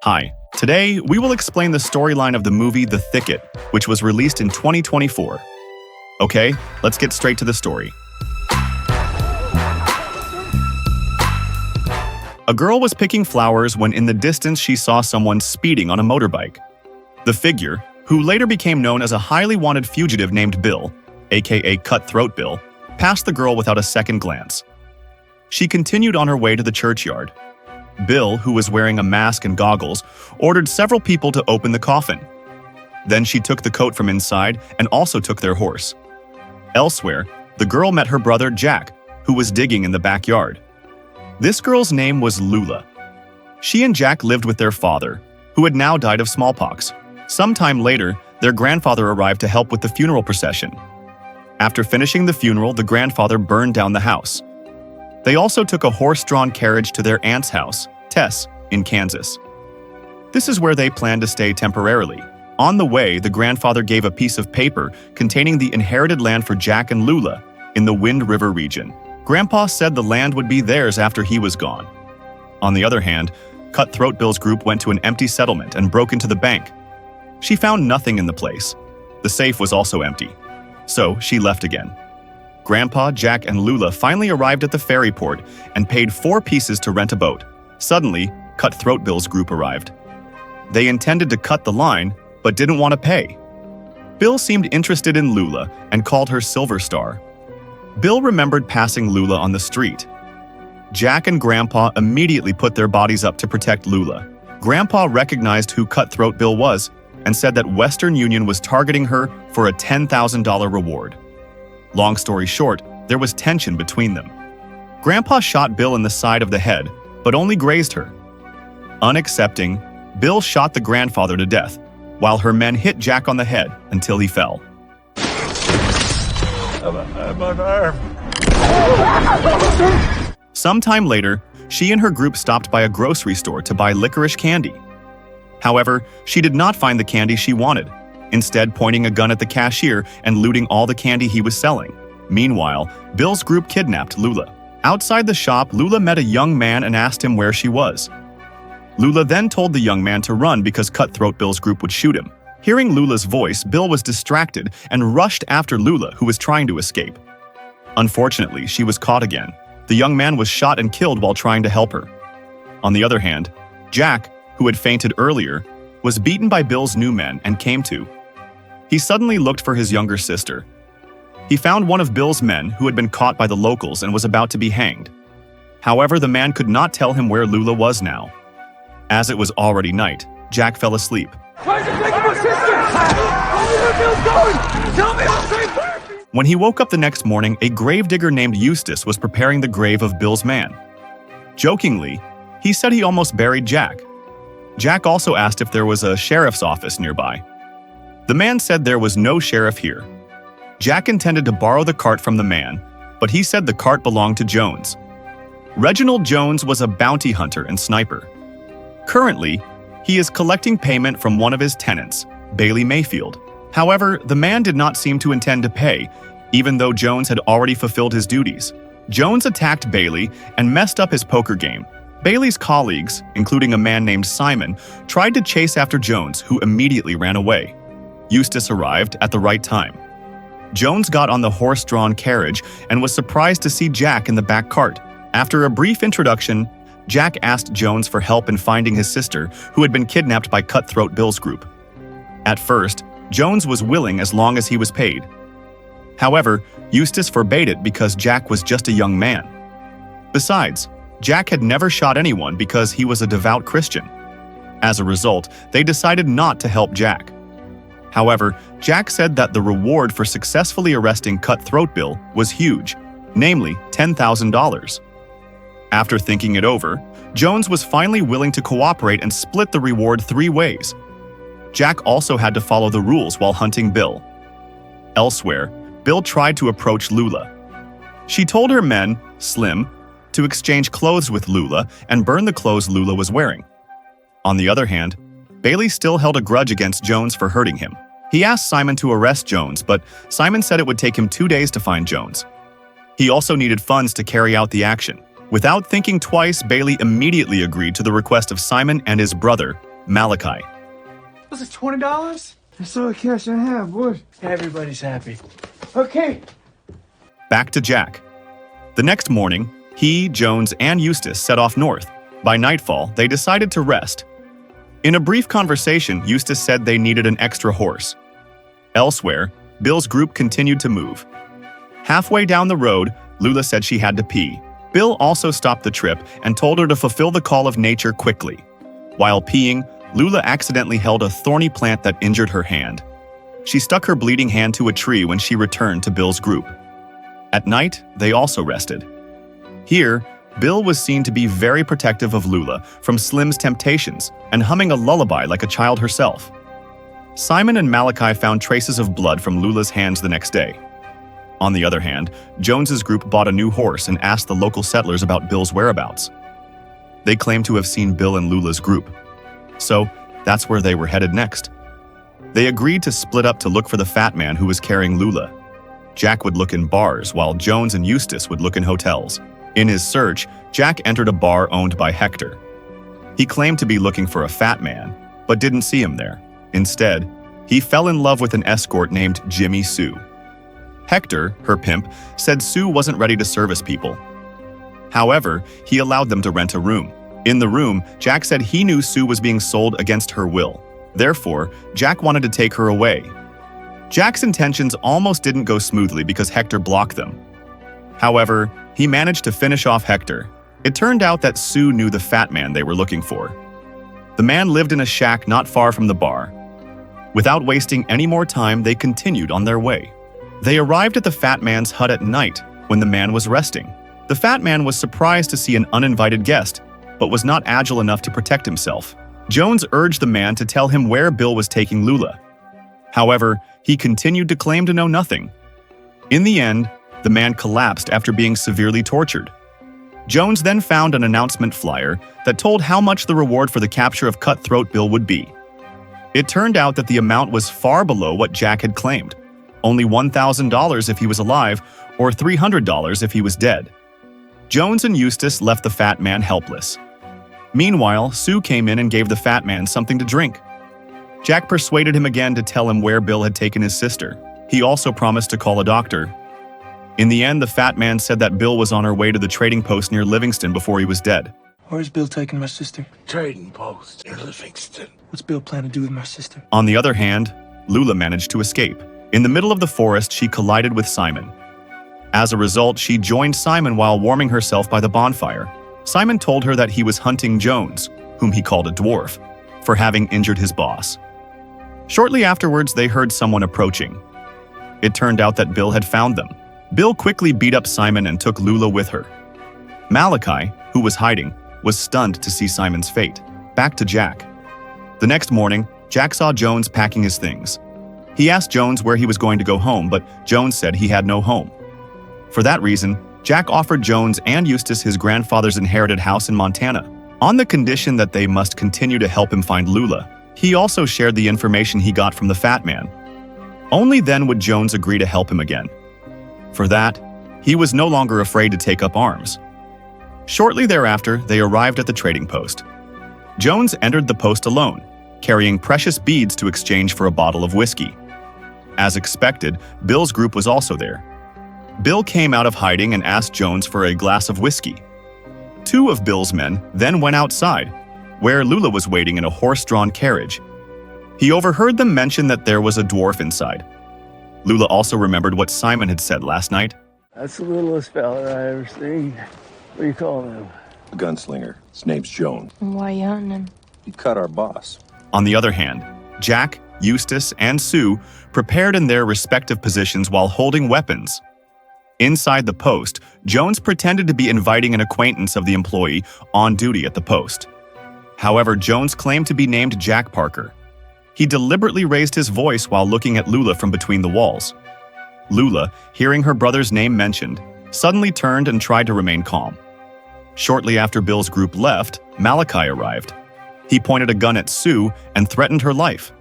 Hi, today we will explain the storyline of the movie The Thicket, which was released in 2024. Okay, let's get straight to the story. A girl was picking flowers when in the distance she saw someone speeding on a motorbike. The figure, who later became known as a highly wanted fugitive named Bill, aka Cutthroat Bill, passed the girl without a second glance. She continued on her way to the churchyard. Bill, who was wearing a mask and goggles, ordered several people to open the coffin. Then she took the coat from inside and also took their horse. Elsewhere, the girl met her brother Jack, who was digging in the backyard. This girl's name was Lula. She and Jack lived with their father, who had now died of smallpox. Sometime later, their grandfather arrived to help with the funeral procession. After finishing the funeral, the grandfather burned down the house. They also took a horse-drawn carriage to their aunt's house, Tess, in Kansas. This is where they planned to stay temporarily. On the way, the grandfather gave a piece of paper containing the inherited land for Jack and Lula in the Wind River region. Grandpa said the land would be theirs after he was gone. On the other hand, Cutthroat Bill's group went to an empty settlement and broke into the bank. She found nothing in the place. The safe was also empty. So she left again. Grandpa, Jack, and Lula finally arrived at the ferry port and paid 4 pieces to rent a boat. Suddenly, Cutthroat Bill's group arrived. They intended to cut the line, but didn't want to pay. Bill seemed interested in Lula and called her Silver Star. Bill remembered passing Lula on the street. Jack and Grandpa immediately put their bodies up to protect Lula. Grandpa recognized who Cutthroat Bill was and said that Western Union was targeting her for a $10,000 reward. Long story short, there was tension between them. Grandpa shot Bill in the side of the head, but only grazed her. Unaccepting, Bill shot the grandfather to death, while her men hit Jack on the head until he fell. I'm unarmed. Sometime later, she and her group stopped by a grocery store to buy licorice candy. However, she did not find the candy she wanted, instead pointing a gun at the cashier and looting all the candy he was selling. Meanwhile, Bill's group kidnapped Lula. Outside the shop, Lula met a young man and asked him where she was. Lula then told the young man to run because Cutthroat Bill's group would shoot him. Hearing Lula's voice, Bill was distracted and rushed after Lula, who was trying to escape. Unfortunately, she was caught again. The young man was shot and killed while trying to help her. On the other hand, Jack, who had fainted earlier, was beaten by Bill's new men and came to. He suddenly looked for his younger sister. He found one of Bill's men who had been caught by the locals and was about to be hanged. However, the man could not tell him where Lula was now. As it was already night, Jack fell asleep. When he woke up the next morning, a gravedigger named Eustace was preparing the grave of Bill's man. Jokingly, he said he almost buried Jack. Jack also asked if there was a sheriff's office nearby. The man said there was no sheriff here. Jack intended to borrow the cart from the man, but he said the cart belonged to Jones. Reginald Jones was a bounty hunter and sniper. Currently, he is collecting payment from one of his tenants, Bailey Mayfield. However, the man did not seem to intend to pay, even though Jones had already fulfilled his duties. Jones attacked Bailey and messed up his poker game. Bailey's colleagues, including a man named Simon, tried to chase after Jones, who immediately ran away. Eustace arrived at the right time. Jones got on the horse-drawn carriage and was surprised to see Jack in the back cart. After a brief introduction, Jack asked Jones for help in finding his sister, who had been kidnapped by Cutthroat Bill's group. At first, Jones was willing as long as he was paid. However, Eustace forbade it because Jack was just a young man. Besides, Jack had never shot anyone because he was a devout Christian. As a result, they decided not to help Jack. However, Jack said that the reward for successfully arresting Cutthroat Bill was huge, namely $10,000. After thinking it over, Jones was finally willing to cooperate and split the reward 3 ways. Jack also had to follow the rules while hunting Bill. Elsewhere, Bill tried to approach Lula. She told her men, Slim, to exchange clothes with Lula and burn the clothes Lula was wearing. On the other hand, Bailey still held a grudge against Jones for hurting him. He asked Simon to arrest Jones, but Simon said it would take him 2 days to find Jones. He also needed funds to carry out the action. Without thinking twice, Bailey immediately agreed to the request of Simon and his brother, Malachi. Was it $20? That's all the cash I have, boy. Everybody's happy. Okay. Back to Jack. The next morning, he, Jones, and Eustace set off north. By nightfall, they decided to rest. In a brief conversation, Eustace said they needed an extra horse. Elsewhere, Bill's group continued to move. Halfway down the road, Lula said she had to pee. Bill also stopped the trip and told her to fulfill the call of nature quickly. While peeing, Lula accidentally held a thorny plant that injured her hand. She stuck her bleeding hand to a tree when she returned to Bill's group. At night, they also rested. Here, Bill was seen to be very protective of Lula from Slim's temptations and humming a lullaby like a child herself. Simon and Malachi found traces of blood from Lula's hands the next day. On the other hand, Jones's group bought a new horse and asked the local settlers about Bill's whereabouts. They claimed to have seen Bill and Lula's group. So, that's where they were headed next. They agreed to split up to look for the fat man who was carrying Lula. Jack would look in bars, while Jones and Eustace would look in hotels. In his search, Jack entered a bar owned by Hector. He claimed to be looking for a fat man, but didn't see him there. Instead, he fell in love with an escort named Jimmy Sue. Hector, her pimp, said Sue wasn't ready to service people. However, he allowed them to rent a room. In the room, Jack said he knew Sue was being sold against her will. Therefore, Jack wanted to take her away. Jack's intentions almost didn't go smoothly because Hector blocked them. However, he managed to finish off Hector. It turned out that Sue knew the fat man they were looking for. The man lived in a shack not far from the bar. Without wasting any more time, they continued on their way. They arrived at the fat man's hut at night when the man was resting. The fat man was surprised to see an uninvited guest, but was not agile enough to protect himself. Jones urged the man to tell him where Bill was taking Lula. However, he continued to claim to know nothing. In the end, the man collapsed after being severely tortured. Jones then found an announcement flyer that told how much the reward for the capture of Cutthroat Bill would be. It turned out that the amount was far below what Jack had claimed, only $1,000 if he was alive or $300 if he was dead. Jones and Eustace left the fat man helpless. Meanwhile, Sue came in and gave the fat man something to drink. Jack persuaded him again to tell him where Bill had taken his sister. He also promised to call a doctor. In the end, the fat man said that Bill was on her way to the trading post near Livingston before he was dead. Where's Bill taking my sister? Trading post in Livingston. What's Bill plan to do with my sister? On the other hand, Lula managed to escape. In the middle of the forest, she collided with Simon. As a result, she joined Simon while warming herself by the bonfire. Simon told her that he was hunting Jones, whom he called a dwarf, for having injured his boss. Shortly afterwards, they heard someone approaching. It turned out that Bill had found them. Bill quickly beat up Simon and took Lula with her. Malachi, who was hiding, was stunned to see Simon's fate. Back to Jack. The next morning, Jack saw Jones packing his things. He asked Jones where he was going to go home, but Jones said he had no home. For that reason, Jack offered Jones and Eustace his grandfather's inherited house in Montana, on the condition that they must continue to help him find Lula. He also shared the information he got from the fat man. Only then would Jones agree to help him again. For that, he was no longer afraid to take up arms. Shortly thereafter, they arrived at the trading post. Jones entered the post alone, carrying precious beads to exchange for a bottle of whiskey. As expected, Bill's group was also there. Bill came out of hiding and asked Jones for a glass of whiskey. Two of Bill's men then went outside, where Lula was waiting in a horse-drawn carriage. He overheard them mention that there was a dwarf inside. Lula also remembered what Simon had said last night. That's the littlest fella I ever seen. What do you call him? A gunslinger. His name's Jones. Why you hunting him? He cut our boss. On the other hand, Jack, Eustace, and Sue prepared in their respective positions while holding weapons. Inside the post, Jones pretended to be inviting an acquaintance of the employee on duty at the post. However, Jones claimed to be named Jack Parker. He deliberately raised his voice while looking at Lula from between the walls. Lula, hearing her brother's name mentioned, suddenly turned and tried to remain calm. Shortly after Bill's group left, Malachi arrived. He pointed a gun at Sue and threatened her life.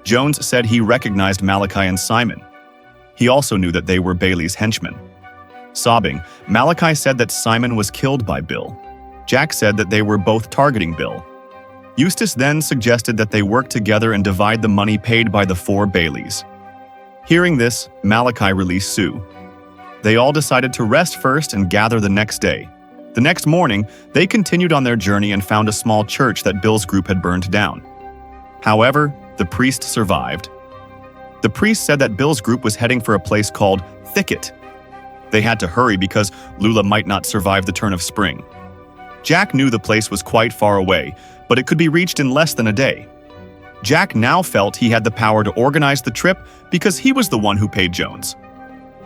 Jones said he recognized Malachi and Simon. He also knew that they were Bailey's henchmen. Sobbing, Malachi said that Simon was killed by Bill. Jack said that they were both targeting Bill. Eustace then suggested that they work together and divide the money paid by the 4 Baileys. Hearing this, Malachi released Sue. They all decided to rest first and gather the next day. The next morning, they continued on their journey and found a small church that Bill's group had burned down. However, the priest survived. The priest said that Bill's group was heading for a place called Thicket. They had to hurry because Lula might not survive the turn of spring. Jack knew the place was quite far away, but it could be reached in less than a day. Jack now felt he had the power to organize the trip because he was the one who paid Jones.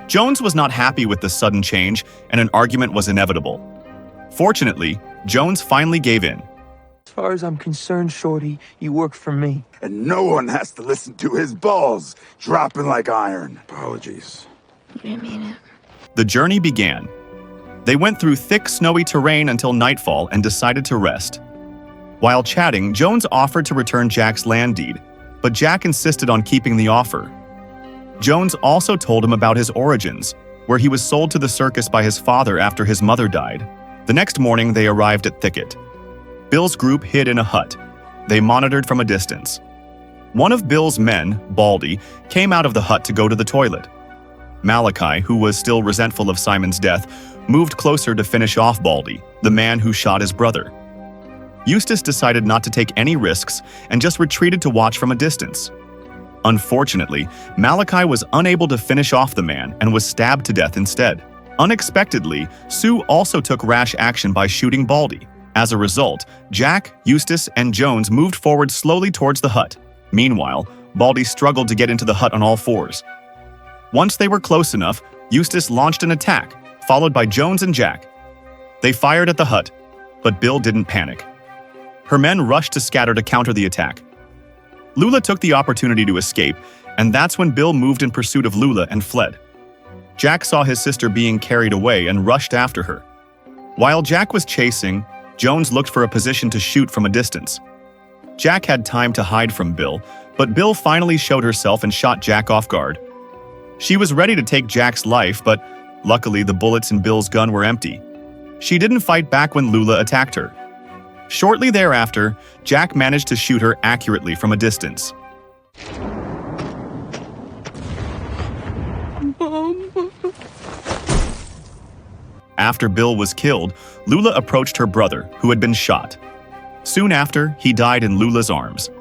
Jones was not happy with the sudden change, and an argument was inevitable. Fortunately, Jones finally gave in. As far as I'm concerned, Shorty, you work for me. And no one has to listen to his balls dropping like iron. Apologies. You didn't mean it. The journey began. They went through thick, snowy terrain until nightfall and decided to rest. While chatting, Jones offered to return Jack's land deed, but Jack insisted on keeping the offer. Jones also told him about his origins, where he was sold to the circus by his father after his mother died. The next morning, they arrived at Thicket. Bill's group hid in a hut. They monitored from a distance. One of Bill's men, Baldy, came out of the hut to go to the toilet. Malachi, who was still resentful of Simon's death, moved closer to finish off Baldy, the man who shot his brother. Eustace decided not to take any risks and just retreated to watch from a distance. Unfortunately, Malachi was unable to finish off the man and was stabbed to death instead. Unexpectedly, Sue also took rash action by shooting Baldy. As a result, Jack, Eustace, and Jones moved forward slowly towards the hut. Meanwhile, Baldy struggled to get into the hut on all fours. Once they were close enough, Eustace launched an attack, followed by Jones and Jack. They fired at the hut, but Bill didn't panic. Her men rushed to scatter to counter the attack. Lula took the opportunity to escape, and that's when Bill moved in pursuit of Lula and fled. Jack saw his sister being carried away and rushed after her. While Jack was chasing, Jones looked for a position to shoot from a distance. Jack had time to hide from Bill, but Bill finally showed herself and shot Jack off guard. She was ready to take Jack's life, but luckily the bullets in Bill's gun were empty. She didn't fight back when Lula attacked her. Shortly thereafter, Jack managed to shoot her accurately from a distance. After Bill was killed, Lula approached her brother, who had been shot. Soon after, he died in Lula's arms.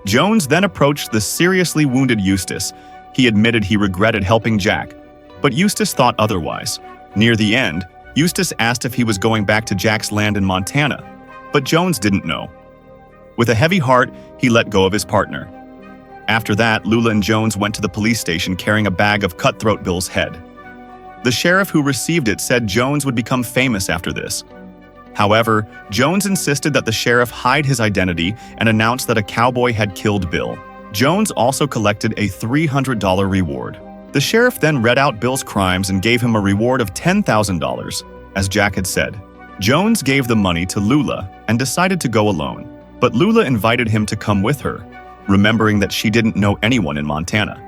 Jones then approached the seriously wounded Eustace. He admitted he regretted helping Jack, but Eustace thought otherwise. Near the end, Eustace asked if he was going back to Jack's land in Montana, but Jones didn't know. With a heavy heart, he let go of his partner. After that, Lula and Jones went to the police station carrying a bag of Cutthroat Bill's head. The sheriff who received it said Jones would become famous after this. However, Jones insisted that the sheriff hide his identity and announced that a cowboy had killed Bill. Jones also collected a $300 reward. The sheriff then read out Bill's crimes and gave him a reward of $10,000, as Jack had said. Jones gave the money to Lula and decided to go alone, but Lula invited him to come with her, remembering that she didn't know anyone in Montana.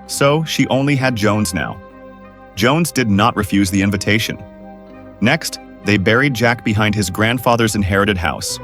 So she only had Jones now. Jones did not refuse the invitation. Next, they buried Jack behind his grandfather's inherited house.